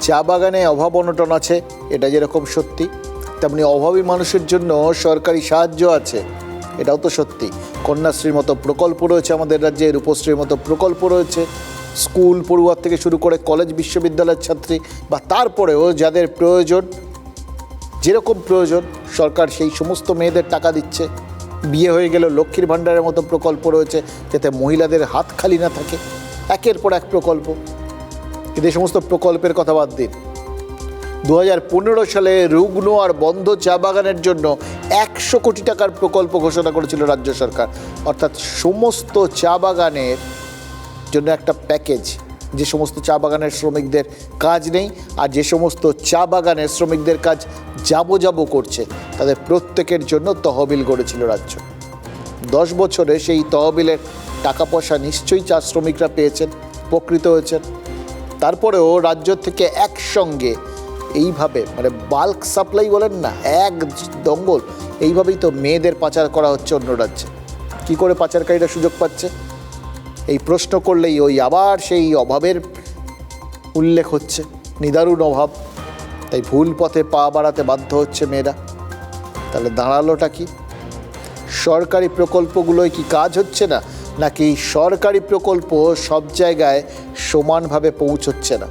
চা বাগানে অভাব অনটন আছে, এটা যেরকম সত্যি, তেমনি অভাবী মানুষের জন্য সরকারি সাহায্য আছে, এটাও তো সত্যি। কন্যাশ্রীর মতো প্রকল্প রয়েছে আমাদের রাজ্যে, রূপশ্রীর মতো প্রকল্প রয়েছে। স্কুল পড়ুয়ার থেকে শুরু করে কলেজ বিশ্ববিদ্যালয়ের ছাত্রী বা তারপরেও যাদের প্রয়োজন, যেরকম প্রয়োজন, সরকার সেই সমস্ত মেয়েদের টাকা দিচ্ছে। বিয়ে হয়ে গেল লক্ষ্মীর ভাণ্ডারের মতো প্রকল্প রয়েছে, যাতে মহিলাদের হাত খালি না থাকে। একের পর এক প্রকল্প। কিন্তু এই সমস্ত প্রকল্পের কথা বাদ দিন, 2015 সালে রুগ্ন আর বন্ধ চা বাগানের জন্য 100 কোটি টাকার প্রকল্প ঘোষণা করেছিল রাজ্য সরকার। অর্থাৎ সমস্ত চা বাগানের জন্য একটা প্যাকেজ, যে সমস্ত চা বাগানের শ্রমিকদের কাজ নেই আর যে সমস্ত চা বাগানের শ্রমিকদের কাজ যাবো করছে, তাদের প্রত্যেকের জন্য তহবিল গড়েছিল রাজ্য। 10 বছরে সেই তহবিলের টাকা পয়সা নিশ্চয়ই চা শ্রমিকরা পেয়েছেন, উপকৃত হয়েছেন। তারপরেও রাজ্য থেকে একসঙ্গে এইভাবে, মানে বাল্ক সাপ্লাই বলেন না, এক দঙ্গল, এইভাবেই তো মেয়েদের পাচার করা হচ্ছে অন্য রাজ্যে। কী করে পাচারকারীরা সুযোগ পাচ্ছে? এই প্রশ্ন করলেই ওই আবার সেই অভাবের উল্লেখ হচ্ছে, নিদারুণ অভাব। তাই ভুল পথে পা বাড়াতে বাধ্য হচ্ছে মেয়েরা। তাহলে দাঁড়ালোটা কি? সরকারি প্রকল্পগুলোয় কি কাজ হচ্ছে না, নাকি সরকারি প্রকল্প সব জায়গায় সমানভাবে পৌঁছচ্ছে না?